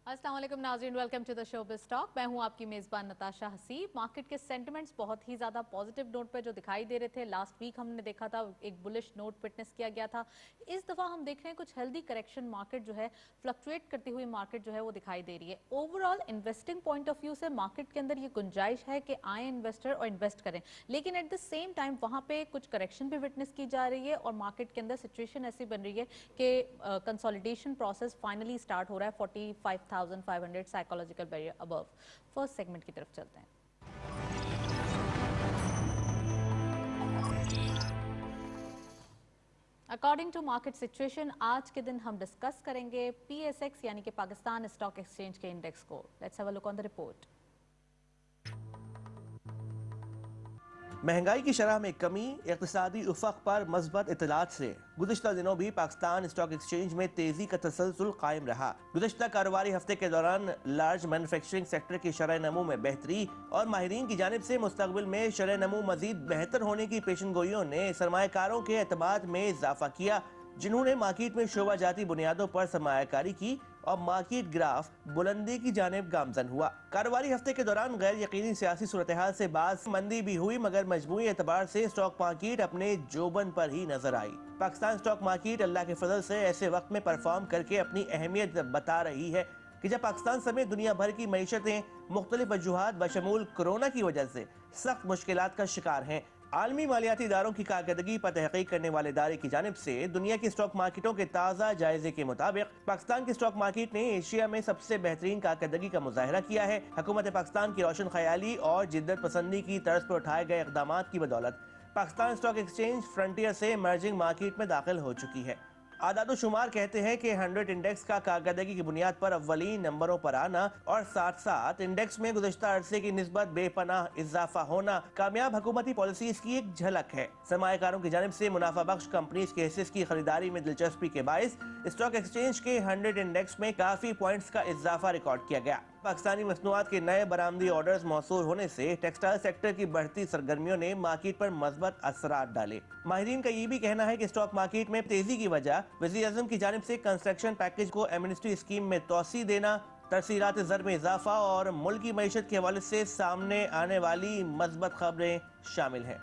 अस्सलाम वालेकुम नाज़रीन, welcome to the show Biz Talk. मैं हूं आपकी मेज़बान नताशा हसीब। मार्केट के सेंटिमेंट्स बहुत ही ज़्यादा पॉजिटिव नोट पे जो दिखाई दे रहे थे, लास्ट वीक हमने देखा था एक बुलिश नोट विटनेस किया गया था। इस दफ़ा हम देख रहे हैं कुछ हेल्दी करेक्शन, मार्केट जो है फ्लक्चुएट करती हुई मार्केट जो है वो दिखाई दे रही है। Overall investing point of view से मार्केट के अंदर ये गुंजाइश है कि आए इन्वेस्टर और इन्वेस्ट करें, लेकिन एट द सेम टाइम वहाँ पे कुछ करेक्शन भी विटनेस की जा रही है और मार्केट के अंदर सिचुएशन ऐसी बन रही है कि कंसोलिडेशन प्रोसेस फाइनली स्टार्ट हो रहा है 45,500 psychological barrier above. First segment की तरफ चलते हैं। अकॉर्डिंग टू मार्केट सिचुएशन आज के दिन हम डिस्कस करेंगे PSX यानी कि पाकिस्तान स्टॉक एक्सचेंज के इंडेक्स को। Let's have a look on the report. महंगाई की शरह में कमी, इक़्तिसादी उफ़क़ पर मज़बूत इत्तलात से गुज़िश्ता दिनों भी पाकिस्तान स्टॉक एक्सचेंज में तेज़ी का तसलसल कायम रहा। गुज़िश्ता कारोबारी हफ्ते के दौरान लार्ज मैन्युफैक्चरिंग सेक्टर की शरह नमू में बेहतरी और माहिरीन की जानिब से मुस्तक़बिल में शरह नमू मज़ीद बेहतर होने की पेशनगोइयों ने सरमायाकारों के एतमाद में इजाफा किया, जिन्होंने मार्केट में शोबा जाती बुनियादों पर सरमायाकारी की और मार्केट ग्राफ बुलंदी की जानिब गामजन हुआ। कारोबारी हफ्ते के दौरान गैर यकीनी सियासी सूरत हाल से बाज मंदी भी हुई, मगर मजमूई एतबार से स्टॉक मार्केट अपने जोबन पर ही नजर आई। पाकिस्तान स्टॉक मार्केट अल्लाह के फजल से ऐसे वक्त में परफॉर्म करके अपनी अहमियत बता रही है कि जब पाकिस्तान समेत दुनिया भर की मईशतें मुख्तलिफ वजूहात बशमूल कोरोना की वजह से सख्त मुश्किलात का शिकार हैं। आलमी मालियाती इदारों की कारकर्दगी पर तहकीक करने वाले इदारे की जानिब से दुनिया की स्टॉक मार्केटों के ताज़ा जायजे के मुताबिक पाकिस्तान की स्टॉक मार्केट ने एशिया में सबसे बेहतरीन कारकर्दगी का मुजाहरा किया है। हुकूमत पाकिस्तान की रोशन ख्याली और जिद्दत पसंदी की तर्ज पर उठाए गए इकदाम की बदौलत पाकिस्तान स्टॉक एक्सचेंज फ्रंटियर से इमर्जिंग मार्केट में दाखिल हो चुकी है। आदाद शुमार कहते हैं कि 100 इंडेक्स का कारकर्दगी की बुनियाद पर अव्वलीन नंबरों पर आना और साथ साथ इंडेक्स में गुज़श्ता अरसे की निस्बत बेपनाह इजाफा होना कामयाब हुकूमती पॉलिसीज की एक झलक है। सरमायाकारों की जानिब से मुनाफा बख्श कंपनीज के हिस्से की खरीदारी में दिलचस्पी के बायस स्टॉक एक्सचेंज के 100 इंडेक्स में काफी पॉइंट्स का इजाफा रिकॉर्ड किया गया। पाकिस्तानी मसनूआत के नए बरामदी ऑर्डर्स मौसूल होने से टेक्सटाइल सेक्टर की बढ़ती सरगर्मियों ने मार्केट पर मज़बूत असरात डाले। माहिरीन का ये भी कहना है कि स्टॉक मार्केट में तेजी की वजह वज़ीर-ए-आज़म की जानिब से कंस्ट्रक्शन पैकेज को एमनेस्टी स्कीम में तोसी देना, तरसीलात ज़र में इजाफा और मुल्क की मईशत के हवाले से सामने आने वाली मज़बूत खबरें शामिल हैं।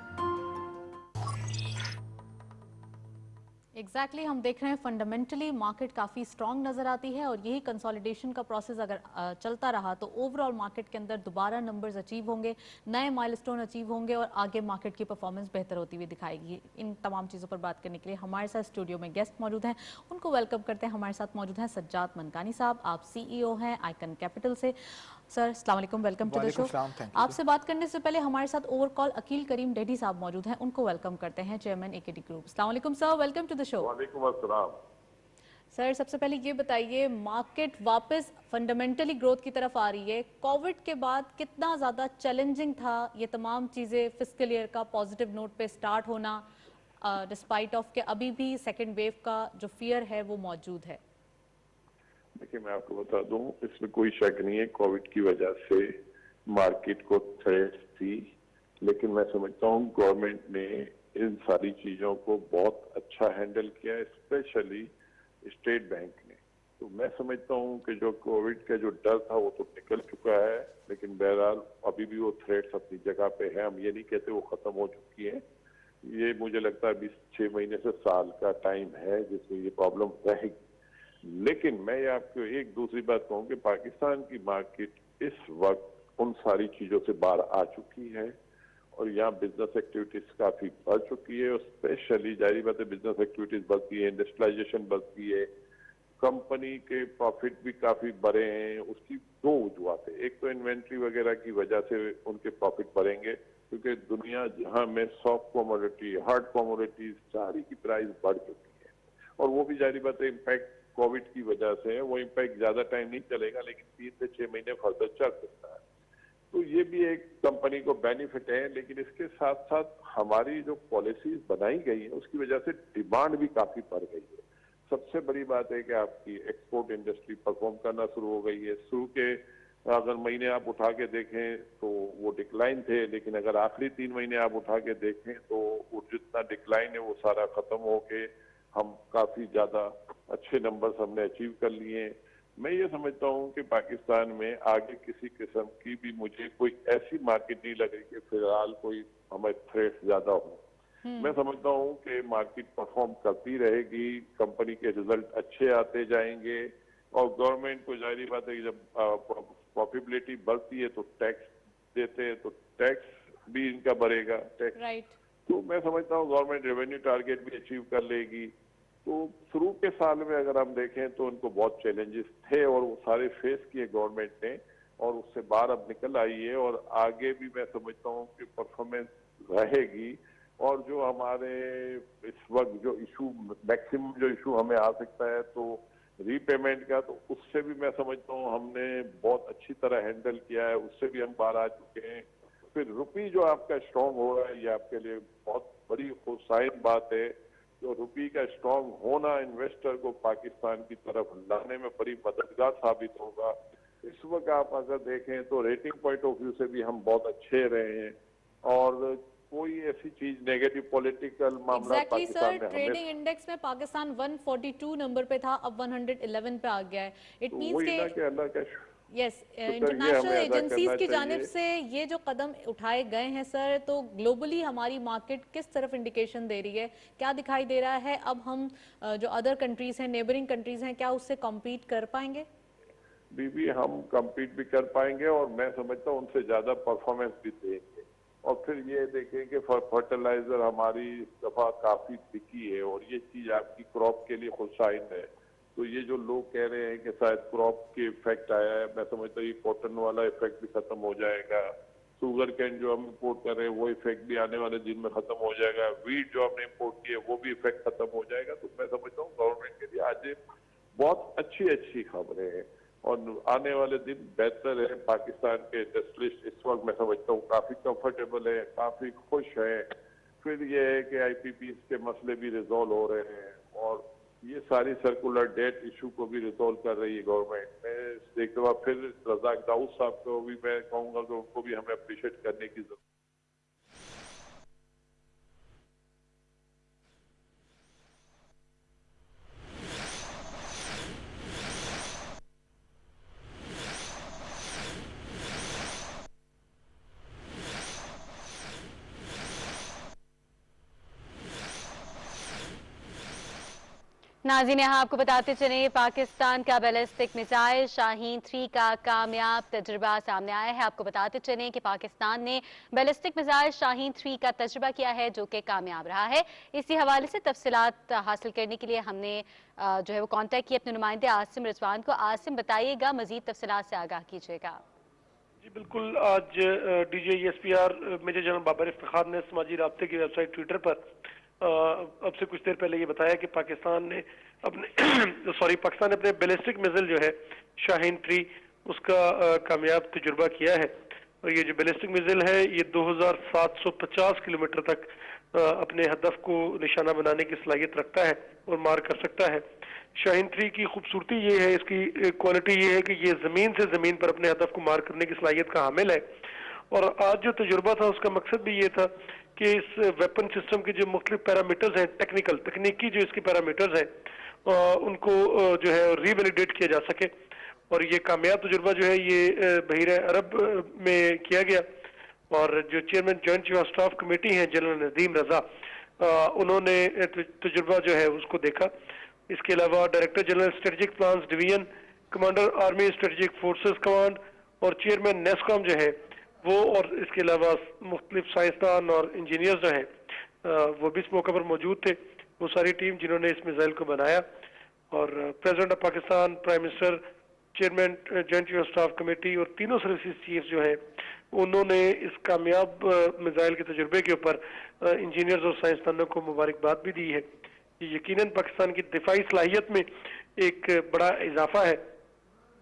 एग्जैक्टली हम देख रहे हैं फंडामेंटली मार्केट काफ़ी स्ट्रांग नज़र आती है और यही कंसोलिडेशन का प्रोसेस अगर चलता रहा तो ओवरऑल मार्केट के अंदर दोबारा नंबर्स अचीव होंगे, नए माइलस्टोन अचीव होंगे और आगे मार्केट की परफॉर्मेंस बेहतर होती हुई दिखाएगी। इन तमाम चीज़ों पर बात करने के लिए हमारे साथ स्टूडियो में गेस्ट मौजूद हैं, उनको वेलकम करते हैं। हमारे साथ मौजूद हैं सज्जाद मनकानी साहब, आप CEO हैं आइकन कैपिटल से। सर अस्सलाम वालेकुम, वेलकम टू द शो। आपसे बात करने से पहले हमारे साथ ओवरकॉल अकील करीम डेडी साहब मौजूद हैं, उनको वेलकम करते हैं, चेयरमैन AKD ग्रुप। अस्सलाम वालेकुम sir, welcome to the show. वालेकुम अस्सलाम। सर सबसे पहले ये बताइए, मार्केट वापस फंडामेंटली ग्रोथ की तरफ आ रही है। कोविड के बाद कितना ज़्यादा चैलेंजिंग था ये तमाम चीज़ें, फिस्कल ईयर का पॉजिटिव नोट पे स्टार्ट होना, डिस्पाइट ऑफ के अभी भी सेकेंड वेव का जो फियर है वो मौजूद है। देखिए मैं आपको बता दूं, इसमें कोई शक नहीं है कोविड की वजह से मार्केट को थ्रेट थी, लेकिन मैं समझता हूं गवर्नमेंट ने इन सारी चीजों को बहुत अच्छा हैंडल किया, स्पेशली स्टेट बैंक ने। तो मैं समझता हूं कि जो कोविड का जो डर था वो तो निकल चुका है, लेकिन बहरहाल अभी भी वो थ्रेट्स अपनी जगह पे है। हम ये नहीं कहते वो खत्म हो चुकी है। ये मुझे लगता है 6 महीने से साल का टाइम है जिसमें ये प्रॉब्लम रहेगी। लेकिन मैं ये आपको एक दूसरी बात कहूं कि पाकिस्तान की मार्केट इस वक्त उन सारी चीजों से बाहर आ चुकी है और यहाँ बिजनेस एक्टिविटीज काफी बढ़ चुकी है और स्पेशली जाहिर बात है बिजनेस एक्टिविटीज बढ़ती है, इंडस्ट्रियलाइजेशन बढ़ती है, कंपनी के प्रॉफिट भी काफी बढ़े हैं। उसकी दो वजूहत है, एक तो इन्वेंट्री वगैरह की वजह से उनके प्रॉफिट बढ़ेंगे क्योंकि दुनिया जहां में सॉफ्ट कमोडिटी, हार्ड कमोडिटीज सारी की प्राइस बढ़ चुकी है और वो भी जाहिर बात है इम्पैक्ट कोविड की वजह से है। वो इम्पैक्ट ज्यादा टाइम नहीं चलेगा, लेकिन 3 से 6 महीने फर्दर चल सकता है। तो ये भी एक कंपनी को बेनिफिट है, लेकिन इसके साथ साथ हमारी जो पॉलिसीज बनाई गई है उसकी वजह से डिमांड भी काफी बढ़ गई है। सबसे बड़ी बात है कि आपकी एक्सपोर्ट इंडस्ट्री परफॉर्म करना शुरू हो गई है। शुरू के अगर महीने आप उठा के देखें तो वो डिक्लाइन थे, लेकिन अगर आखिरी 3 महीने आप उठा के देखें तो वो जितना डिक्लाइन है वो सारा खत्म हो के हम काफी ज्यादा अच्छे नंबर्स हमने अचीव कर लिए हैं। मैं ये समझता हूँ कि पाकिस्तान में आगे किसी किस्म की भी मुझे कोई ऐसी मार्केट नहीं लग रही कि फिलहाल कोई हमें थ्रेट ज्यादा हो। मैं समझता हूँ कि मार्केट परफॉर्म करती रहेगी, कंपनी के रिजल्ट अच्छे आते जाएंगे और गवर्नमेंट को जाहिर बात है कि जब प्रॉफिटेबिलिटी बढ़ती है तो टैक्स देते हैं, तो टैक्स भी इनका बढ़ेगा टैक्स। राइट। तो मैं समझता हूँ गवर्नमेंट रेवेन्यू टारगेट भी अचीव कर लेगी। तो शुरू के साल में अगर हम देखें तो उनको बहुत चैलेंजेस थे और वो सारे फेस किए गवर्नमेंट ने और उससे बाहर अब निकल आई है और आगे भी मैं समझता हूँ कि परफॉर्मेंस रहेगी। और जो हमारे इस वक्त जो इशू मैक्सिमम जो इशू हमें आ सकता है तो रीपेमेंट का, तो उससे भी मैं समझता हूँ हमने बहुत अच्छी तरह हैंडल किया है, उससे भी हम बाहर आ चुके हैं। फिर रुपी जो आपका स्ट्रांग हो रहा है ये आपके लिए बहुत बड़ी खुशाइन बात है। तो रुपी का स्ट्रांग होना इन्वेस्टर को पाकिस्तान की तरफ लाने में बड़ी मददगार साबित होगा। इस वक्त आप अगर देखें तो रेटिंग पॉइंट ऑफ व्यू से भी हम बहुत अच्छे रहे हैं और कोई ऐसी चीज नेगेटिव पॉलिटिकल मामला एग्जैक्टली पाकिस्तान सर, में हमें, ट्रेडिंग इंडेक्स में पाकिस्तान 142 नंबर पे था, अब 111 पे आ गया है। इट तो मींस वही के ना कि अल्लाह का यस, शुक्रिया हमें इंटरनेशनल अदा एजेंसीज करना की जानिब चाहिए। से ये जो कदम उठाए गए हैं सर, तो ग्लोबली हमारी मार्केट किस तरफ इंडिकेशन दे रही है, क्या दिखाई दे रहा है? अब हम जो अदर कंट्रीज हैं, नेबरिंग कंट्रीज हैं, क्या उससे कम्पीट कर पाएंगे? बीबी हम compete भी कर पाएंगे और मैं समझता हूँ उनसे ज्यादा परफॉर्मेंस भी देंगे। और फिर ये देखें कि फर्टिलाइजर हमारी इस दफा काफी बिकी है और ये चीज आपकी क्रॉप के लिए खुशाइन है। तो ये जो लोग कह रहे हैं कि शायद क्रॉप के इफेक्ट आया है, मैं समझता हूँ ये कॉटन वाला इफेक्ट भी खत्म हो जाएगा। शुगर कैन जो हम इम्पोर्ट कर रहे हैं वो इफेक्ट भी आने वाले दिन में खत्म हो जाएगा। वीट जो हमने इम्पोर्ट किए वो भी इफेक्ट खत्म हो जाएगा। तो मैं समझता हूँ गवर्नमेंट के लिए आज बहुत अच्छी अच्छी खबरें हैं और आने वाले दिन बेहतर है। पाकिस्तान के इंडस्ट्रियलिस्ट इस वक्त मैं समझता हूँ काफी कंफर्टेबल है, काफी खुश है। फिर ये है कि आईपीपी के मसले भी रिजॉल्व हो रहे हैं और ये सारी सर्कुलर डेट इशू को भी रिजॉल्व कर रही है गवर्नमेंट। मैं एक दफा फिर रजाक दाऊद साहब को भी मैं कहूँगा कि उनको भी हमें अप्रिशिएट करने की जरूरत। नाज़रीन, यहाँ आपको बताते चले पाकिस्तान का बैलिस्टिक मिसाइल शाहीन 3 का कामयाब तजुर्बा सामने आया है। आपको बताते चलें कि पाकिस्तान ने बैलिस्टिक मिसाइल शाहीन 3 का तजुर्बा किया है जो कि कामयाब रहा है। इसी हवाले से तफसीलात हासिल करने के लिए हमने जो है वो कॉन्टैक्ट किया अपने नुमाइंदे आसिम रिजवान को। आसिम, बताइएगा, मजीद तफसीलात से आगाह कीजिएगा। जी बिल्कुल, आज DGISPR major general Babar Iftikhar ने समाजी राब्ते की वेबसाइट ट्विटर पर अब से कुछ देर पहले ये बताया कि पाकिस्तान ने अपने बैलिस्टिक मिसाइल जो है शाहीन 3 उसका कामयाब तजुर्बा किया है। और ये जो बैलिस्टिक मिसाइल है ये 2750 किलोमीटर तक अपने हदफ को निशाना बनाने की सलाहियत रखता है और मार कर सकता है। शाहीन 3 की खूबसूरती ये है, इसकी क्वालिटी ये है कि ये जमीन से जमीन पर अपने हदफ को मार करने की सलाहियत का हामिल है। और आज जो तजुर्बा था उसका मकसद भी ये था कि इस वेपन सिस्टम के जो मुख्तलिफ पैरामीटर्स हैं, तकनीकी जो इसके पैरामीटर्स हैं उनको जो है रीवैलिडेट किया जा सके। और ये कामयाब तजुर्बा जो है ये बहीरा अरब में किया गया और जो chairman joint chief of staff committee हैं जनरल नदीम रजा, उन्होंने तजुर्बा जो है उसको देखा। इसके अलावा director general strategic plans division, commander army strategic forces command और चेयरमैन नेस्कॉम जो है वो, और इसके अलावा मुख्तलिफ साइंसदान और इंजीनियर्स जो हैं वो भी इस मौके पर मौजूद थे। वो सारी टीम जिन्होंने इस मिसाइल को बनाया और president of Pakistan, prime minister, chairman joint chief of staff committee और तीनों सर्विसेज चीफ जो है उन्होंने इस कामयाब मिसाइल के तजुर्बे के ऊपर इंजीनियर्स और साइंसदानों को मुबारकबाद भी दी है। ये यकीनन पाकिस्तान की दिफाई सलाहियत में एक बड़ा इजाफा है।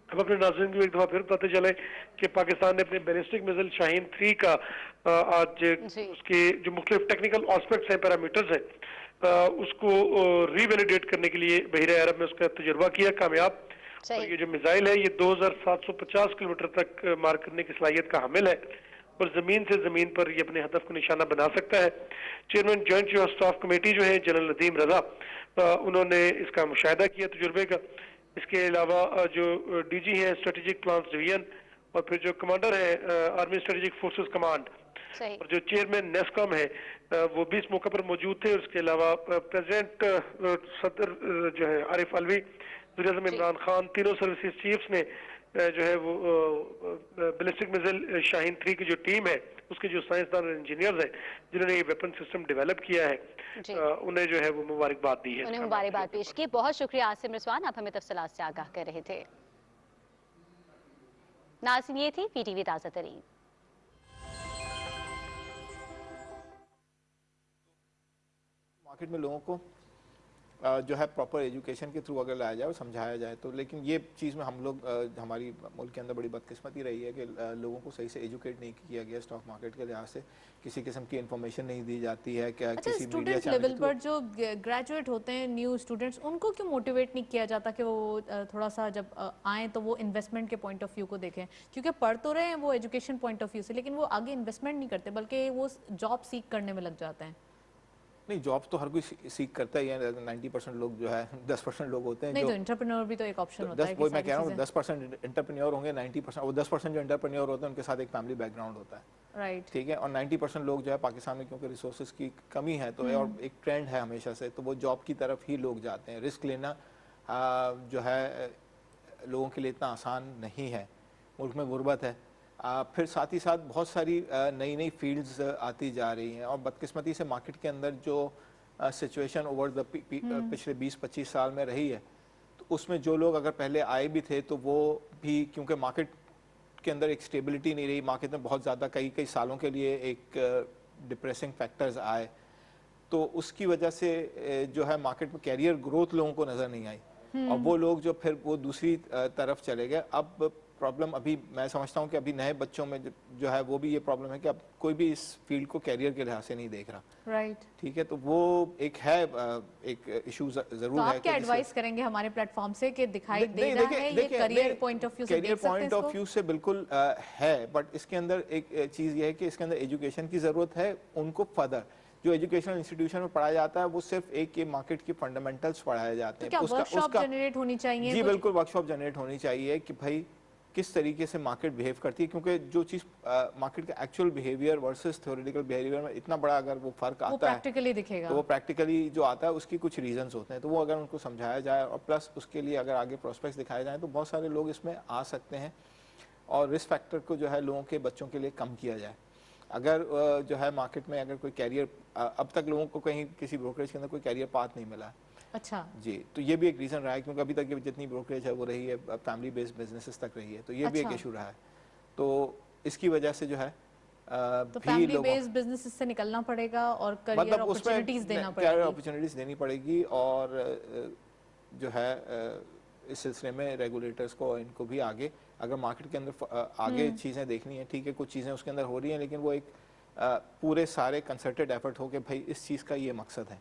हम अपने नाज़रीन को एक दफा फिर बताते चले कि पाकिस्तान ने अपने बैलिस्टिक मिसाइल शाहीन 3 का आज उसके जो मुख्तलिफ टेक्निकल एस्पेक्ट्स हैं, पैरामीटर्स हैं, उसको रीवैलिडेट करने के लिए बहीरा अरब में उसका तजुर्बा किया कामयाब। और ये जो मिसाइल है ये 2750 किलोमीटर तक मार करने की सलाहियत का हामिल है और जमीन से जमीन पर ये अपने हदफ को निशाना बना सकता है। Chairman joint chief of staff committee जो है जनरल नदीम रजा, उन्होंने इसका मुशाहिदा किया तजुर्बे का। इसके अलावा जो डीजी है स्ट्रेटेजिक प्लान्स डिवीजन, और फिर जो कमांडर है आर्मी स्ट्रेटेजिक फोर्सेस कमांड, सही। और जो चेयरमैन नेस्कॉम है वो भी इस मौके पर मौजूद थे। और इसके अलावा प्रेसिडेंट सदर जो है आरिफ अलवी, वज़ीर-ए-आज़म इमरान खान, तीनों सर्विसेज चीफ्स ने जो है वो बैलिस्टिक मिसाइल शाहीन 3 की जो टीम है उसके जो साइंसदान और इंजीनियर्स हैं जिन्होंने ये वेपन सिस्टम डेवलप किया है, उन्हें जो है वो मुबारकबाद दी है। उन्हें मुबारकबाद पेश की। बहुत शुक्रिया आसिम रिजवान, आप हमें तफसीलात से आगाह कर रहे थे। नाज़रीन, ये थी पीटीवी ताज़ा तरीन। मार्केट में लोगों को जो है प्रॉपर एजुकेशन के थ्रू अगर लाया जाए और समझाया जाए तो, लेकिन ये चीज़ में हम लोग हमारी मुल्क के अंदर बड़ी बदकिस्मती रही है कि लोगों को सही से एजुकेट नहीं किया गया स्टॉक मार्केट के लिहाज से, किसी किस्म की इन्फॉर्मेशन नहीं दी जाती है। क्या अच्छा, किसी स्टूडेंट लेवल पर जो ग्रेजुएट होते हैं न्यू स्टूडेंट्स, उनको क्यों मोटिवेट नहीं किया जाता कि वो थोड़ा सा जब आए तो वो इन्वेस्टमेंट के पॉइंट ऑफ व्यू को देखें? क्योंकि पढ़ तो रहे हैं वो एजुकेशन पॉइंट ऑफ व्यू से, लेकिन वो आगे इन्वेस्टमेंट नहीं करते बल्कि वो जॉब सीख करने में लग जाते हैं। नहीं, जॉब्स तो हर कोई सीख करता ही है। 90% लोग जो है 10% लोग होते हैं नहीं, जो तो एंटरप्रेन्योर भी तो एक ऑप्शन होता है। मैं कह रहा हूँ 10% एंटरप्रेन्योर होंगे, 90% वो 10% जो एंटरप्रेन्योर होते हैं उनके साथ एक फैमिली बैकग्राउंड होता है, राइट, ठीक है। और 90% लोग जो है पाकिस्तान में क्योंकि रिसोर्सेज की कमी है तो और एक ट्रेंड है हमेशा से, तो वो जॉब की तरफ ही लोग जाते हैं। रिस्क लेना जो है लोगों के लिए इतना आसान नहीं है, मुल्क में गुर्बत है। फिर साथ ही साथ बहुत सारी नई नई फील्ड्स आती जा रही हैं और बदकिस्मती से मार्केट के अंदर जो सिचुएशन ओवर द पिछले 20-25 साल में रही है, तो उसमें जो लोग अगर पहले आए भी थे तो वो भी क्योंकि मार्केट के अंदर एक स्टेबिलिटी नहीं रही, मार्केट में बहुत ज़्यादा कई सालों के लिए एक डिप्रेसिंग फैक्टर्स आए, तो उसकी वजह से जो है मार्केट में कैरियर ग्रोथ लोगों को नज़र नहीं आई और वो लोग जो फिर वो दूसरी तरफ चले गए। अब प्रॉब्लम अभी मैं समझता हूँ कि अभी नए बच्चों में जो है वो भी ये प्रॉब्लम है कि अब कोई भी इस फील्ड को कैरियर के लिहाज से नहीं देख रहा, राइट, ठीक है। तो वो एक है एक इशू जरूर तो है। आप क्या एडवाइस करेंगे हमारे प्लेटफॉर्म से कि दिखाई दे रहा है ये करियर पॉइंट ऑफ व्यू से, कैरियर पॉइंट ऑफ व्यू से बिल्कुल है, बट इसके अंदर एक चीज़ ये है कि इसके अंदर एजुकेशन की ज़रूरत है। उनको फर्दर जो एजुकेशनल इंस्टीट्यूशन में पढ़ाया जाता है वो सिर्फ एक ये मार्केट के फंडामेंटल्स पढ़ाए जाते हैं। क्या वर्कशॉप जनरेट होनी चाहिए? जी बिल्कुल, वर्कशॉप जनरेट होनी चाहिए कि भाई किस तरीके से मार्केट बिहेव करती है, क्योंकि जो चीज़ मार्केट का actual behaviour versus theoretical behaviour में इतना बड़ा अगर वो फर्क आता है प्रैक्टिकली दिखेगा, तो वो प्रैक्टिकली जो आता है उसकी कुछ रीजंस होते हैं, तो वो अगर उनको समझाया जाए और प्लस उसके लिए अगर आगे प्रोस्पेक्ट्स दिखाए जाए तो बहुत सारे लोग इसमें आ सकते हैं और रिस्क फैक्टर को जो है लोगों के बच्चों के लिए कम किया जाए। अगर जो है मार्केट में अगर कोई कैरियर, अब तक लोगों को कहीं किसी ब्रोकरेज के अंदर कोई कैरियर पाथ नहीं मिला है। अच्छा जी, तो ये भी एक रीज़न रहा है क्योंकि अभी तक ये जितनी ब्रोकरेज है वो रही है फैमिली बेस्ड बिजनेसेस तक रही है, तो ये भी एक इशू रहा है। तो इसकी वजह से जो है तो फैमिली बेस्ड बिजनेसेस से निकलना पड़ेगा और करियर अपॉर्चुनिटीज देना पड़ेगी, कैरियर अपॉर्चुनिटीज देनी पड़ेगी और जो है इस सिलसिले में रेगुलेटर्स को इनको भी आगे अगर मार्केट के अंदर आगे चीज़ें देखनी है, ठीक है, कुछ चीज़ें उसके अंदर हो रही हैं लेकिन वो एक पूरे सारे कंसर्टेड एफर्ट हो के भाई इस चीज़ का ये मकसद है,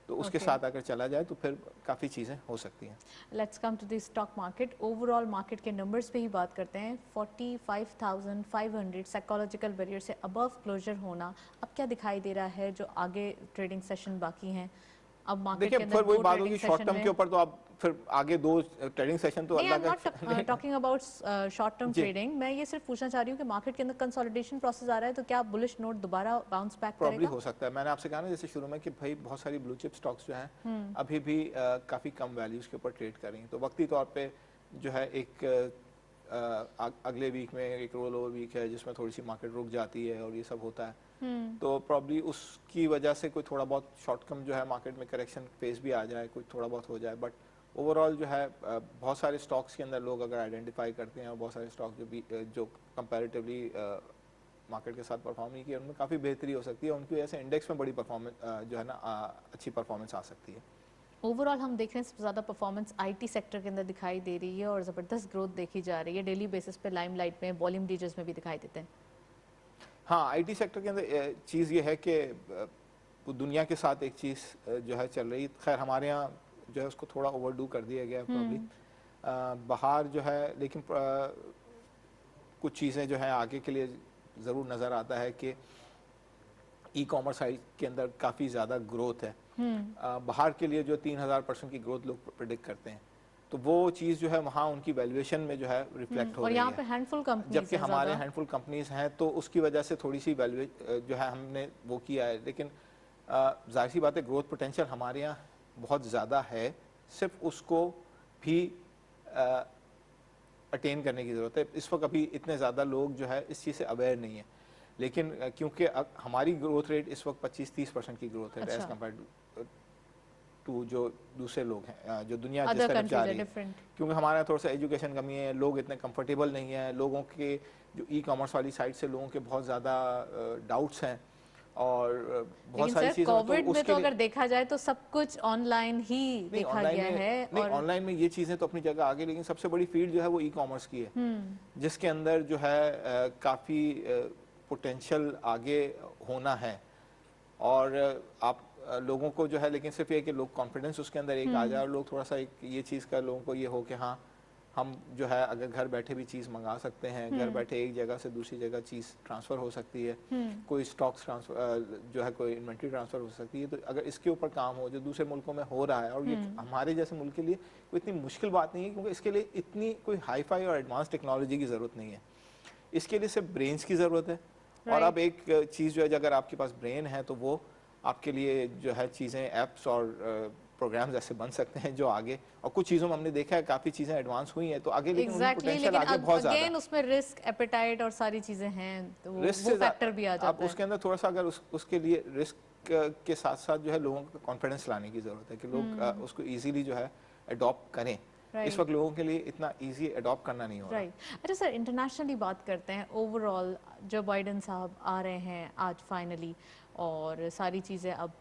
तो उसके साथ अगर चला जाए तो फिर काफ़ी चीज़ें हो सकती हैं। Let's come to the stock market. Overall market के नंबर्स पे ही बात करते हैं। 45,500 साइकोलॉजिकल बैरियर से अबव क्लोजर होना अब क्या दिखाई दे रहा है जो आगे ट्रेडिंग सेशन बाकी हैं? अब मार्केट के अंदर वही बात होगी शॉर्ट टर्म के ऊपर, तो आप फिर आगे दो ट्रेडिंग सेशन तो अल्लाह का talking about short term trading, मैं ये सिर्फ पूछना चाह रही हूँ कि मार्केट के अंदर कंसोलिडेशन प्रोसेस आ रहा है तो क्या बुलिश नोट दोबारा बाउंस बैक करेगा? प्रॉब्ली हो सकता है। मैंने आपसे कहा ना जैसे शुरू में कि भाई बहुत सारी ब्लू चिप स्टॉक्स जो हैं अभी भी काफ़ी कम वैल्यूज के ऊपर ट्रेड कर रही हैं, तो वक्ती तौर पे जो है एक अगले वीक में एक रोल ओवर वीक है जिसमें थोड़ी सी मार्केट रुक जाती है और ये सब होता है, तो प्रॉब्ली उसकी वजह से कोई थोड़ा बहुत शॉर्ट टर्म जो है मार्केट में करेक्शन फेज भी आ जाए, कुछ थोड़ा बहुत हो जाए, बट ओवरऑल जो है बहुत सारे स्टॉक्स के अंदर लोग अगर आइडेंटिफाई करते हैं और बहुत सारे स्टॉक जो कंपैरेटिवली मार्केट के साथ परफॉर्म नहीं किए उनमें काफ़ी बेहतरी हो सकती है, उनकी वजह से इंडेक्स में बड़ी परफॉर्मेंस जो है ना अच्छी परफॉर्मेंस आ सकती है। ओवरऑल हम देख रहे हैं सबसे ज़्यादा परफॉर्मेंस आईटी सेक्टर के अंदर दिखाई दे रही है और ज़बरदस्त ग्रोथ देखी जा रही है, डेली बेसिस पे लाइमलाइट में, वॉल्यूम डीजर्स में भी दिखाई देते हैं। हाँ, आईटी सेक्टर के अंदर चीज़ ये है कि दुनिया के साथ एक चीज़ जो है चल रही, खैर हमारे यहाँ जो है उसको थोड़ा ओवरडू कर दिया गया प्रॉब्ली बाहर जो है, लेकिन कुछ चीज़ें जो है आगे के लिए ज़रूर नज़र आता है कि ई कॉमर्स साइड के अंदर काफ़ी ज़्यादा ग्रोथ है। बाहर के लिए जो 3000% की ग्रोथ लोग प्रेडिक्ट करते हैं, तो वो चीज़ जो है वहाँ उनकी वैल्यूएशन में जो है रिफ्लेक्ट हो और रही यहाँ है। पे हैंडफुल कंपनीज जबकि हमारे हैंडफुल कंपनीज हैं, तो उसकी वजह से थोड़ी सी वैल्यू जो है हमने वो किया है। लेकिन जाहिर सी बात है ग्रोथ पोटेंशियल हमारे यहाँ बहुत ज़्यादा है, सिर्फ उसको भी अटेन करने की ज़रूरत है। इस वक्त अभी इतने ज़्यादा लोग जो है इस चीज़ से अवेयर नहीं है, लेकिन क्योंकि हमारी ग्रोथ रेट इस वक्त 25-30% की ग्रोथ है एज कम्पेयर टू जो दूसरे लोग हैं जो दुनिया जिस तरफ जा रही है। क्योंकि हमारे यहाँ थोड़ा सा एजुकेशन कमी है, लोग इतने कंफर्टेबल नहीं है, लोगों के जो ई कॉमर्स वाली साइट से लोगों के बहुत ज़्यादा डाउट्स हैं और बहुत सारी चीज़ें। कोविड में तो अगर देखा जाए तो सब कुछ ऑनलाइन ही देखा गया है। नहीं, ऑनलाइन में ये चीज़ें तो अपनी जगह आगे, लेकिन सबसे बड़ी फील्ड जो है वो ई कॉमर्स की है, जिसके अंदर जो है काफ़ी पोटेंशियल आगे होना है। और आप लोगों को जो है, लेकिन सिर्फ ये कि लोग कॉन्फिडेंस उसके अंदर एक आ जाए और लोग थोड़ा सा एक ये चीज़ का लोगों को ये हो कि हाँ हम जो है अगर घर बैठे भी चीज़ मंगा सकते हैं, घर बैठे एक जगह से दूसरी जगह चीज़ ट्रांसफ़र हो सकती है, कोई स्टॉक्स ट्रांसफ़र जो है कोई इन्वेंट्री ट्रांसफ़र हो सकती है। तो अगर इसके ऊपर काम हो जो दूसरे मुल्कों में हो रहा है, और ये हमारे जैसे मुल्क के लिए कोई इतनी मुश्किल बात नहीं है, क्योंकि इसके लिए इतनी कोई हाई फाई और एडवांस टेक्नोलॉजी की ज़रूरत नहीं है। इसके लिए सिर्फ ब्रेन्स की ज़रूरत है। और अब एक चीज़ जो है, अगर आपके पास ब्रेन है तो वो आपके लिए जो है चीज़ें ऐप्स और प्रोग्राम्स ऐसे बन सकते हैं जो आगे, और कुछ चीज़ों में हमने देखा है काफ़ी चीज़ें एडवांस हुई हैं, तो आगे लेकिन पोटेंशियल आगे बहुत ज़्यादा है। उसमें रिस्क, एपेटाइट और सारी चीज़ें हैं, तो वो फैक्टर भी आ जाता है। अब उसके अंदर थोड़ा सा अगर उसके लिए रिस्क के साथ साथ जो है लोगों को कॉन्फिडेंस लाने की ज़रूरत है कि लोग उसको ईजीली जो है अडॉप्ट करें। इस वक्त लोगों के लिए इतना इजी अडॉप्ट करना नहीं हो रहा। अच्छा सर, इंटरनेशनली बात करते हैं, ओवरऑल जो बाइडेन साहब आ रहे हैं आज फाइनली, और सारी चीज़ें अब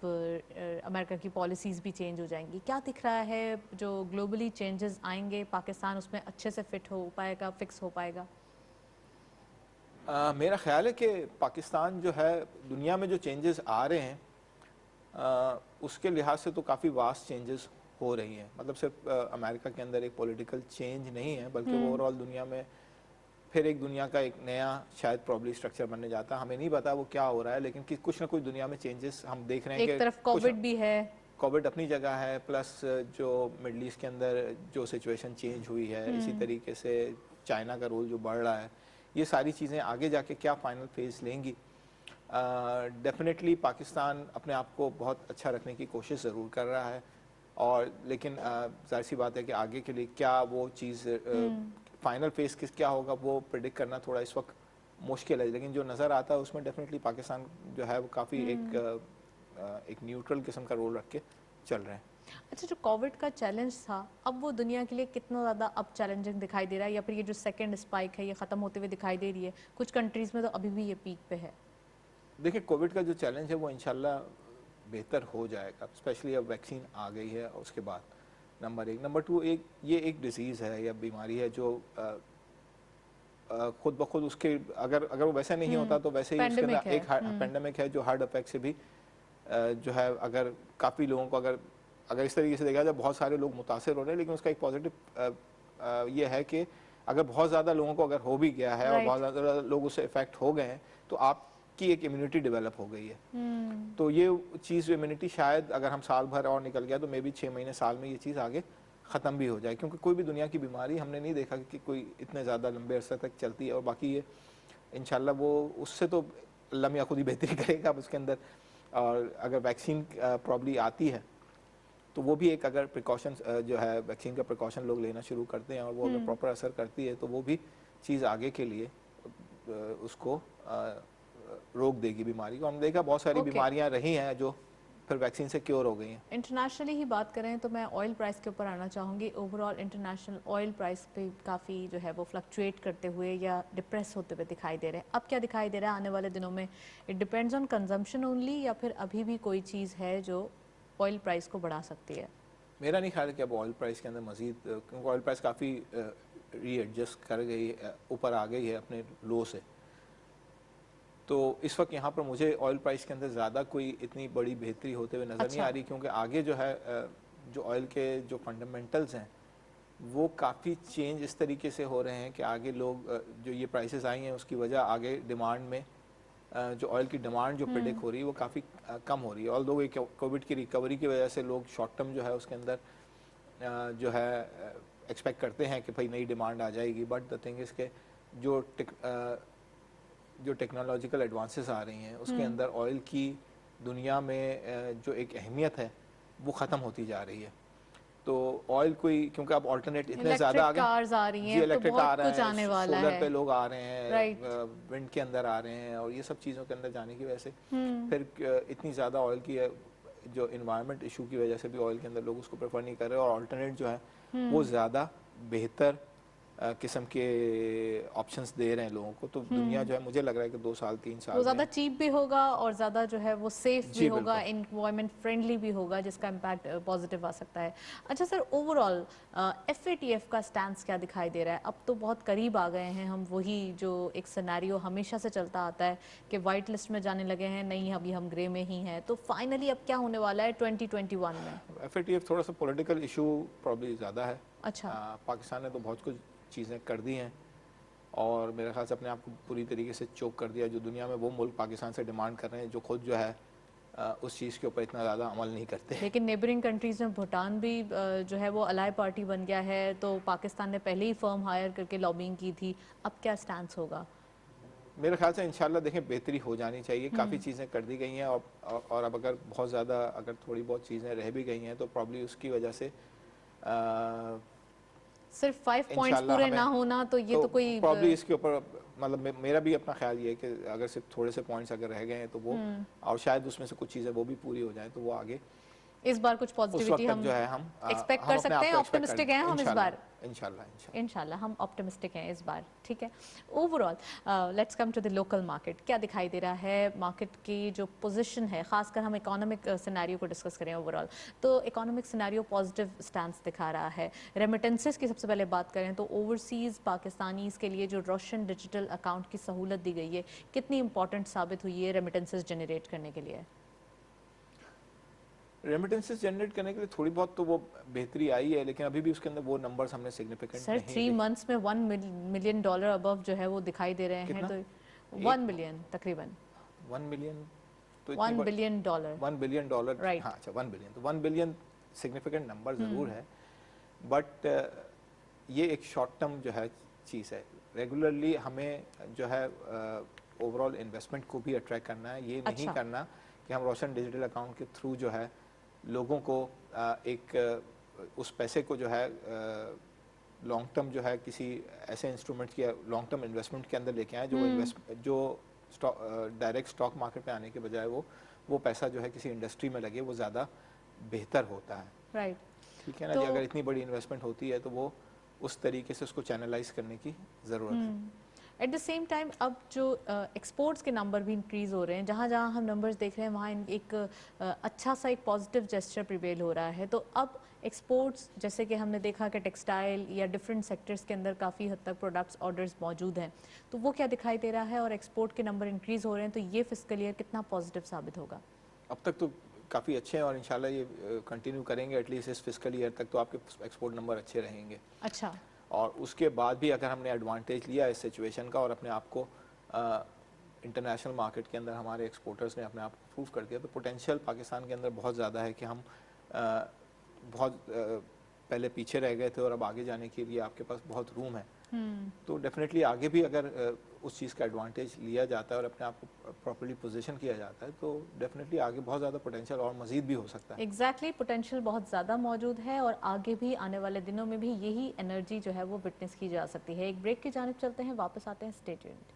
अमेरिका की पॉलिसीज़ भी चेंज हो जाएंगी, क्या दिख रहा है जो ग्लोबली चेंजेस आएंगे, पाकिस्तान उसमें अच्छे से फिट हो पाएगा, फिक्स हो पाएगा? मेरा ख्याल है कि पाकिस्तान जो है दुनिया में जो चेंजेस आ रहे हैं उसके लिहाज से तो काफ़ी वास्ट चेंजेस हो रही हैं। मतलब सिर्फ अमेरिका के अंदर एक पॉलिटिकल चेंज नहीं है, बल्कि ओवरऑल दुनिया में फिर एक दुनिया का एक नया शायद प्रॉब्ली स्ट्रक्चर बनने जाता है। हमें नहीं पता वो क्या हो रहा है, लेकिन कि कुछ ना कुछ दुनिया में चेंजेस हम देख रहे हैं। एक तरफ कोविड भी है, कोविड अपनी जगह है, प्लस जो मिडल ईस्ट के अंदर जो सिचुएशन चेंज हुई है, इसी तरीके से चाइना का रोल जो बढ़ रहा है, ये सारी चीज़ें आगे जाके क्या फाइनल फेज लेंगी। डेफिनेटली पाकिस्तान अपने आप को बहुत अच्छा रखने की कोशिश ज़रूर कर रहा है, और लेकिन जाहिर सी बात है कि आगे के लिए क्या वो चीज़ फाइनल फेस क्या होगा वो प्रेडिक्ट करना थोड़ा इस वक्त मुश्किल है। लेकिन जो नज़र आता है उसमें डेफिनेटली पाकिस्तान जो है वो काफ़ी एक न्यूट्रल किस्म का रोल रख के चल रहे हैं। अच्छा, जो कोविड का चैलेंज था, अब वो दुनिया के लिए कितना ज़्यादा अब चैलेंजिंग दिखाई दे रहा है, या फिर ये जो सेकेंड स्पाइक है ये ख़त्म होते हुए दिखाई दे रही है? कुछ कंट्रीज़ में तो अभी भी ये पीक पे है। देखिए, कोविड का जो चैलेंज है वो इंशाल्लाह बेहतर हो जाएगा, स्पेशली अब वैक्सीन आ गई है। उसके बाद नंबर 1, नंबर 2, ये एक डिजीज़ है या बीमारी है जो खुद ब खुद उसके अगर वो वैसा नहीं होता तो वैसे ही उसके अंदर एक पेंडेमिक है जो हार्ट अटैक से भी जो है, अगर काफ़ी लोगों को अगर इस तरीके से देखा जाए, बहुत सारे लोग मुतासिर हो रहे हैं, लेकिन उसका एक पॉजिटिव ये है कि अगर बहुत ज़्यादा लोगों को अगर हो भी गया है और बहुत ज़्यादा लोग उससे इफेक्ट हो गए हैं, तो आपकी एक इम्यूनिटी डेवलप हो गई है। तो ये चीज़ इम्यूनिटी शायद अगर हम साल भर और निकल गया तो मे बी 6 महीने साल में ये चीज़ आगे ख़त्म भी हो जाए, क्योंकि कोई भी दुनिया की बीमारी हमने नहीं देखा कि कोई इतने ज़्यादा लंबे अरसे तक चलती है। और बाकी ये इंशाल्लाह वो उससे तो अल्लाह मियां खुद ही बेहतरी करेगा उसके अंदर। और अगर वैक्सीन प्रॉब्ली आती है तो वो भी एक अगर प्रिकॉशन जो है वैक्सीन का प्रिकॉशन लोग लेना शुरू करते हैं और वो अगर प्रॉपर असर करती है तो वो भी चीज़ आगे के लिए उसको रोक देगी बीमारी को। हमने देखा बहुत सारी बीमारियां रही हैं जो फिर वैक्सीन से क्योर हो गई हैं। इंटरनेशनली ही बात करें तो मैं ऑयल प्राइस के ऊपर आना चाहूँगी। ओवरऑल इंटरनेशनल ऑयल प्राइस पे काफ़ी जो है वो फ्लक्चुएट करते हुए या डिप्रेस होते हुए दिखाई दे रहे हैं। अब क्या दिखाई दे रहा है आने वाले दिनों में? It depends on consumption only, या फिर अभी भी कोई चीज़ है जो ऑयल प्राइस को बढ़ा सकती है? मेरा नहीं ख्याल कि अब ऑयल प्राइस के अंदर मज़ीद, क्योंकि ऑयल प्राइस काफ़ी रीएडजस्ट कर गई, ऊपर आ गई है अपने लो से। तो इस वक्त यहाँ पर मुझे ऑयल प्राइस के अंदर ज़्यादा कोई इतनी बड़ी बेहतरी होते हुए नज़र नहीं आ रही, क्योंकि आगे जो है जो ऑयल के जो फंडामेंटल्स हैं वो काफ़ी चेंज इस तरीके से हो रहे हैं कि आगे लोग जो ये प्राइसेस आई हैं उसकी वजह आगे डिमांड में जो ऑयल की डिमांड जो प्रेडिक्ट हो रही है वो काफ़ी कम हो रही है। ऑल दो कोविड की रिकवरी की वजह से लोग शॉर्ट टर्म जो है उसके अंदर जो है एक्सपेक्ट करते हैं कि भाई नई डिमांड आ जाएगी, बट द थिंग इज़ के जो टेक्नोलॉजिकल एडवांसेस आ रही हैं उसके अंदर ऑयल की दुनिया में जो एक अहमियत है वो ख़त्म होती जा रही है। तो ऑयल कोई, क्योंकि अब ऑल्टरनेट इतने ज़्यादा आ गए, जी इलेक्ट्रिक आ रहा है, सोलर पे लोग आ रहे हैं, विंड के अंदर आ रहे हैं, और ये सब चीज़ों के अंदर जाने की वजह से फिर इतनी ज़्यादा ऑयल की जो इन्वायरमेंट इशू की वजह से भी ऑयल के अंदर लोग उसको प्रेफर नहीं कर रहे, और ऑल्टरनेट जो है वो ज़्यादा बेहतर किस्म के ऑप्शंस दे रहे हैं लोगों को। तो दुनिया जो है मुझे लग रहा है कि 2 साल 3 साल वो ज़्यादा चीप भी होगा और ज़्यादा जो है वो सेफ भी होगा, इन्वायरमेंट फ्रेंडली भी होगा, जिसका इम्पैक्ट पॉजिटिव आ सकता है। अच्छा सर, ओवरऑल FATF का स्टैंड क्या दिखाई दे रहा है? अब तो बहुत करीब आ गए हैं हम, वही जो एक सिनेरियो हमेशा से चलता आता है कि वाइट लिस्ट में जाने लगे हैं, नहीं अभी हम ग्रे में ही हैं, तो फाइनली अब क्या होने वाला है 2021 में? FATF थोड़ा सा पॉलिटिकल इशू प्रॉब्लम ज़्यादा है। अच्छा, पाकिस्तान ने तो बहुत कुछ चीज़ें कर दी हैं और मेरे ख्याल से अपने आप को पूरी तरीके से चोक कर दिया। जो दुनिया में वो मुल्क पाकिस्तान से डिमांड कर रहे हैं जो खुद जो है उस चीज़ के ऊपर इतना ज़्यादा अमल नहीं करते। लेकिन नेबरिंग कंट्रीज़ में भूटान भी जो है वो अलाई पार्टी बन गया है, तो पाकिस्तान ने पहले ही फर्म हायर करके लॉबिंग की थी, अब क्या स्टैंड होगा? मेरे ख्याल से इंशाल्लाह देखें बेहतरी हो जानी चाहिए। काफ़ी चीज़ें कर दी गई हैं और अब अगर बहुत ज़्यादा अगर थोड़ी बहुत चीज़ें रह भी गई हैं तो प्रॉब्ली उसकी वजह से सिर्फ 5 पॉइंट्स पूरे ना होना तो ये तो कोई प्रॉब्ली इसके ऊपर, मतलब मेरा भी अपना ख्याल ये है कि अगर सिर्फ थोड़े से पॉइंट्स अगर रह गए हैं तो वो, और शायद उसमें से कुछ चीज़ें वो भी पूरी हो जाए तो वो आगे इस बार कुछ पॉजिटिविटी हम जो है हम एक्सपेक्ट कर सकते हैं। ऑप्टिमिस्टिक हैं हम इस बार, इंशाल्लाह हम ऑप्टिमिस्टिक हैं इस बार, ठीक है। Overall let's come to the local market, क्या दिखाई दे रहा है मार्केट की जो पोजीशन है, खासकर हम इकोनॉमिक सिनेरियो को डिस्कस करें ओवरऑल, तो इकोनॉमिक सिनेरियो पॉजिटिव स्टैंस दिखा रहा है। रेमिटेंसेस की सबसे पहले बात करें तो ओवरसीज़ पाकिस्तानीज़ के लिए जो रोशन डिजिटल अकाउंट की सहूलत दी गई है, कितनी इंपॉर्टेंट साबित हुई है रेमिटेंसेस जनरेट करने के लिए? रेमिटेंसेस जनरेट करने के लिए थोड़ी बहुत तो वो बेहतरी आई है, लेकिन अभी भी उसके अंदर वो नंबर्स हमने सिग्निफिकेंट सर 3 मंथ्स में $1 मिलियन अबव जो है वो दिखाई दे रहे हैं, तो 1 मिलियन तकरीबन 1 मिलियन तो $1 बिलियन $1 बिलियन, हाँ अच्छा 1 बिलियन, तो 1 बिलियन सिग्निफिकेंट नंबर ज़रूर है, बट ये एक शॉर्ट टर्म जो है चीज़ है। रेगुलरली हमें जो है ओवरऑल इन्वेस्टमेंट को भी अट्रैक्ट करना है। ये नहीं करना कि हम रोशन डिजिटल अकाउंट के थ्रू जो है लोगों को एक उस पैसे को जो है लॉन्ग टर्म जो है किसी ऐसे इंस्ट्रूमेंट की लॉन्ग टर्म इन्वेस्टमेंट के अंदर लेके आए जो डायरेक्ट स्टॉक मार्केट में आने के बजाय वो पैसा जो है किसी इंडस्ट्री में लगे, वो ज़्यादा बेहतर होता है। राइट, ठीक है ना जी। अगर इतनी बड़ी इन्वेस्टमेंट होती है तो वो उस तरीके से उसको चैनलाइज करने की ज़रूरत है। एट द सेम टाइम अब जो एक्सपोर्ट्स के नंबर भी इंक्रीज़ हो रहे हैं, जहाँ जहाँ हम नंबर्स देख रहे हैं वहाँ एक अच्छा सा एक पॉजिटिव जेस्चर प्रिवेल हो रहा है। तो अब एक्सपोर्ट्स, जैसे कि हमने देखा कि टेक्सटाइल या डिफरेंट सेक्टर्स के अंदर काफ़ी हद तक प्रोडक्ट्स ऑर्डर्स मौजूद हैं, तो वो क्या दिखाई दे रहा है और एक्सपोर्ट के नंबर इंक्रीज़ हो रहे हैं, तो ये फिस्कल ईयर कितना पॉजिटिव साबित होगा? अब तक तो काफ़ी अच्छे हैं और इंशाल्लाह ये कंटिन्यू करेंगे, एटलीस्ट इस फिस्कल ईयर तक तो आपके एक्सपोर्ट नंबर अच्छे रहेंगे। अच्छा, और उसके बाद भी अगर हमने एडवांटेज लिया इस सिचुएशन का और अपने आप को इंटरनेशनल मार्केट के अंदर हमारे एक्सपोर्टर्स ने अपने आप को प्रूव कर दिया, तो पोटेंशियल पाकिस्तान के अंदर बहुत ज़्यादा है कि हम बहुत पहले पीछे रह गए थे और अब आगे जाने के लिए आपके पास बहुत रूम है। तो डेफिनेटली आगे भी अगर उस चीज़ का एडवांटेज लिया जाता है और अपने आप को प्रॉपर्ली पोजीशन किया जाता है तो डेफिनेटली आगे बहुत ज़्यादा पोटेंशियल और मज़ीद भी हो सकता है। एग्जैक्टली, पोटेंशियल बहुत ज़्यादा मौजूद है और आगे भी आने वाले दिनों में भी यही एनर्जी जो है वो विटनेस की जा सकती है। एक ब्रेक की जानिब चलते हैं, वापस आते हैं, stay tuned.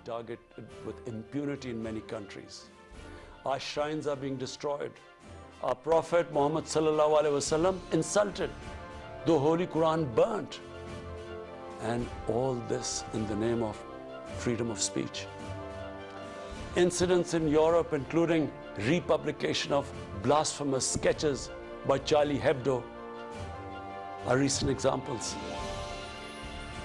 Targeted with impunity in many countries. Our shrines are being destroyed. Our Prophet Muhammad sallallahu alaihi wasallam insulted. The Holy Quran burnt. And all this in the name of freedom of speech. Incidents in Europe, including republication of blasphemous sketches by Charlie Hebdo, are recent examples.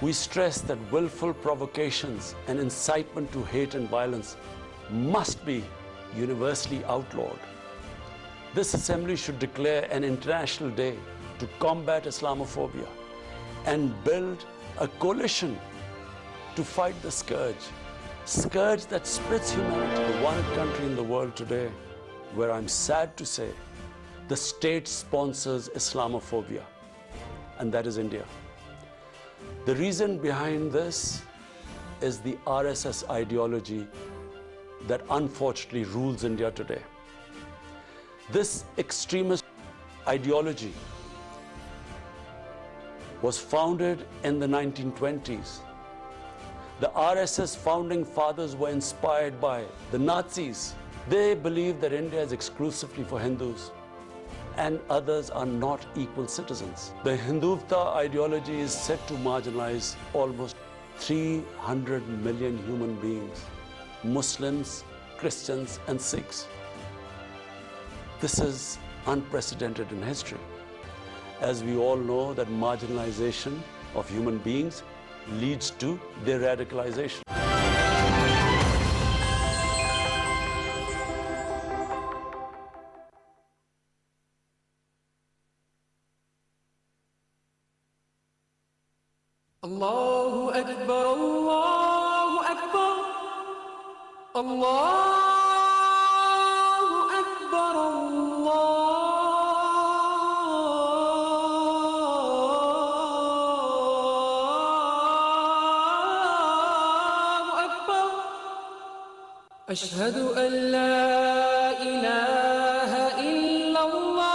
we stress that willful provocations and incitement to hate and violence must be universally outlawed. This assembly should declare an international day to combat Islamophobia and build a coalition to fight the scourge that splits humanity. The one country in the world today where I'm sad to say the state sponsors Islamophobia, and that is India. The reason behind this is the RSS ideology that unfortunately rules India today. This extremist ideology was founded in the 1920s. The RSS founding fathers were inspired by the Nazis. They believed that India is exclusively for Hindus and others are not equal citizens. The Hindutva ideology is said to marginalize almost 300 million human beings, Muslims, Christians, and Sikhs. This is unprecedented in history. As we all know that marginalization of human beings leads to their radicalization. Allahu Akbar, Allahu Akbar, Allahu Akbar, Allahu Akbar. Ashhadu an la ilaha illallah.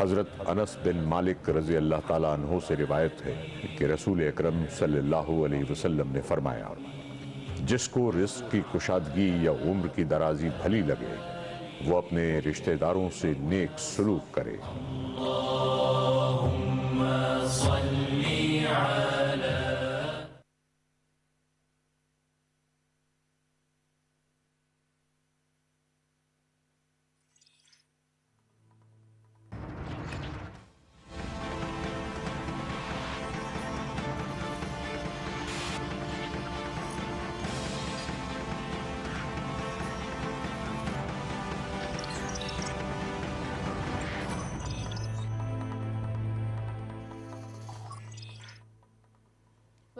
हज़रत अनस बिन मालिक रज़ी अल्लाह ताला अन्हु से रिवायत है कि रसूल अकरम सल्लल्लाहु अलैहि वसल्लम ने फरमाया, जिसको रिज़्क़ की कुशादगी या उम्र की दराजी भली लगे वो अपने रिश्तेदारों से नेक सलूक करे।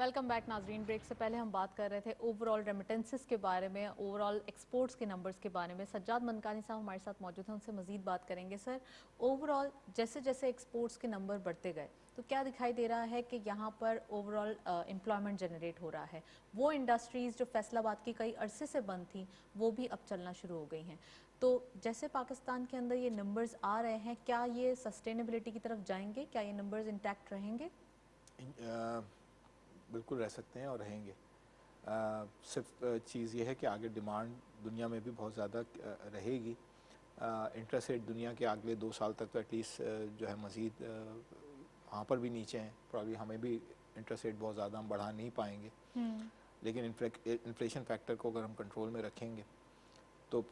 वेलकम बैक नाजरीन। ब्रेक से पहले हम बात कर रहे थे ओवरऑल रेमिटेंसेस के बारे में, ओवरऑल एक्सपोर्ट्स के नंबर्स के बारे में। सज्जाद मनकानी साहब हमारे साथ मौजूद हैं, उनसे मजीद बात करेंगे। सर, ओवरऑल जैसे जैसे एक्सपोर्ट्स के नंबर बढ़ते गए तो क्या दिखाई दे रहा है कि यहाँ पर ओवरऑल एम्प्लॉयमेंट जनरेट हो रहा है? वो इंडस्ट्रीज़ जो फैसलाबाद की कई अरसे से बंद थी वो भी अब चलना शुरू हो गई हैं। तो जैसे पाकिस्तान के अंदर ये नंबर्स आ रहे हैं, क्या ये सस्टेनेबिलिटी की तरफ जाएंगे? क्या ये नंबर्स इंटैक्ट रहेंगे? बिल्कुल रह सकते हैं और रहेंगे। सिर्फ चीज़ ये है कि आगे डिमांड दुनिया में भी बहुत ज़्यादा रहेगी। इंटरेस्ट रेट दुनिया के अगले 2 साल तक तो एटलीस्ट जो है मज़ीद वहाँ पर भी नीचे हैं। प्रॉब्ली हमें भी इंटरेस्ट रेट बहुत ज़्यादा हम बढ़ा नहीं पाएंगे, लेकिन इन्फ्लेशन फैक्टर को अगर हम कंट्रोल में रखेंगे तो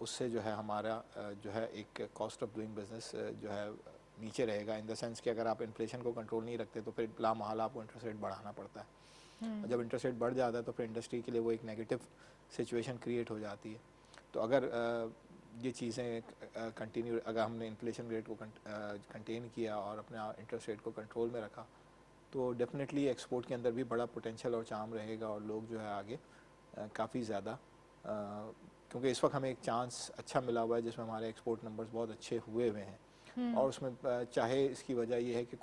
उससे जो है हमारा जो है एक कॉस्ट ऑफ डूइंग बिज़नेस जो है नीचे रहेगा। इन द सेंस कि अगर आप इन्फ्लेशन को कंट्रोल नहीं रखते तो फिर लामहल आपको इंटरेस्ट रेट बढ़ाना पड़ता है। जब इंटरेस्ट रेट बढ़ जाता है तो फिर इंडस्ट्री के लिए वो एक नेगेटिव सिचुएशन क्रिएट हो जाती है। तो अगर ये चीज़ें कंटिन्यू, अगर हमने इन्फ्लेशन रेट को कंटेन किया और अपने इंटरेस्ट रेट को कंट्रोल में रखा तो डेफिनेटली एक्सपोर्ट के अंदर भी बड़ा पोटेंशियल और चार्म रहेगा और लोग जो है आगे काफ़ी ज़्यादा, क्योंकि इस वक्त हमें एक चांस अच्छा मिला हुआ है जिसमें हमारे एक्सपोर्ट नंबर्स बहुत अच्छे हुए हैं। और उसमें चाहे इसकी वजह ये है कि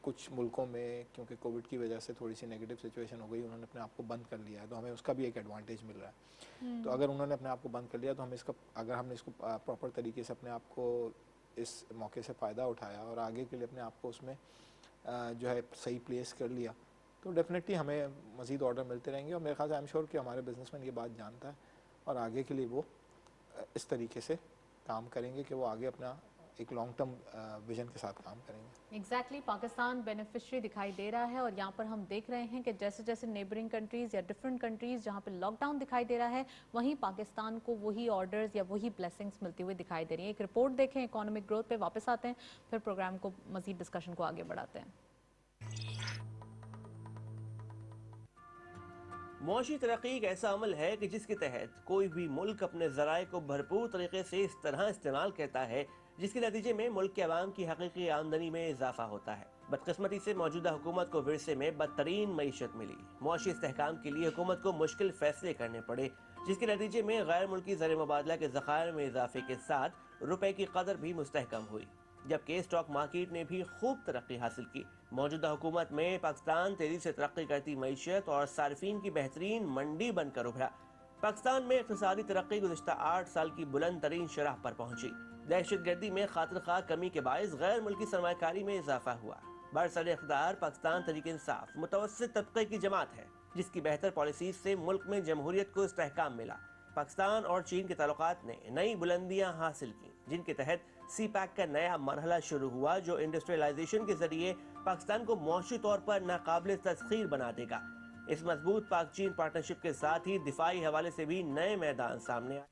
कुछ मुल्कों में क्योंकि कोविड की वजह से थोड़ी सी नेगेटिव सिचुएशन हो गई, उन्होंने अपने आप को बंद कर लिया है, तो हमें उसका भी एक एडवांटेज मिल रहा है। तो अगर उन्होंने अपने आप को बंद कर लिया तो हम इसका, अगर हमने इसको प्रॉपर तरीके से अपने आप को इस मौके से फ़ायदा उठाया और आगे के लिए अपने आप को उसमें जो है सही प्लेस कर लिया तो डेफिनेटली हमें मज़ीद ऑर्डर मिलते रहेंगे। और मेरे ख्याल से आई एम श्योर कि हमारे बिजनेसमैन ये बात जानता है और आगे के लिए वो इस तरीके से काम करेंगे कि वो आगे अपना एक लॉन्ग टर्म विजन के साथ काम करेंगे। एग्जैक्टली पाकिस्तान बेनिफिशियरी दिखाई दे रहा है और यहाँ पर हम देख रहे हैं कि जैसे जैसे नेबरिंग कंट्रीज़ या डिफरेंट कंट्रीज़ जहाँ पे लॉकडाउन दिखाई दे रहा है वहीं पाकिस्तान को वही ऑर्डर्स या वही ब्लेसिंग्स मिलती हुई दिखाई दे रही है। एक रिपोर्ट देखें, इकोनॉमिक ग्रोथ पे वापस आते हैं, फिर प्रोग्राम को मजीद डिस्कशन को आगे बढ़ाते हैं। मुआशी तरक्की एक ऐसा अमल है कि जिसके तहत कोई भी मुल्क अपने ज़राए को भरपूर तरीके से इस तरह इस्तेमाल करता है जिसके नतीजे में मुल्क के अवाम की हकीकी आमदनी में इजाफा होता है। बदकिस्मती से मौजूदा हुकूमत को विरसे में बदतरीन मईशत मिली। मुआशी इस्तेहकाम के लिए हुकूमत को मुश्किल फैसले करने पड़े जिसके नतीजे में गैर मुल्की ज़र मुबादला के ज़खायर में इजाफे के साथ रुपए की कदर भी मुस्तहकम हुई, जबकि स्टॉक मार्केट ने भी खूब तरक्की हासिल की। मौजूदा हुकूमत में पाकिस्तान तेजी से तरक्की करती मईशत और सार्फिन की बेहतरीन मंडी बनकर उभरा। पाकिस्तान में इक़्तिसादी तरक्की गुज़िश्ता 8 साल की बुलंद तरीन शरह पर पहुंची। दहशतगर्दी में खातिर खा कमी के बायस गैर मुल्की सरमायाकारी में इजाफा हुआ। बरसर इक़्तिदार पाकिस्तान तहरीक इंसाफ मुतवस्सित तबके की जमात है जिसकी बेहतर पॉलिसीज से मुल्क में जमहूरियत को इस्तेहकाम मिला। पाकिस्तान और चीन के ताल्लुकात ने नई बुलंदियां हासिल की जिनके तहत सी पैक का नया मरहला शुरू हुआ जो इंडस्ट्रियलाइजेशन के जरिए पाकिस्तान को मुआशी तौर पर नाकाबिल तस्खीर बना देगा। इस मजबूत पाक चीन पार्टनरशिप के साथ ही दिफाई हवाले से भी नए मैदान सामने आए।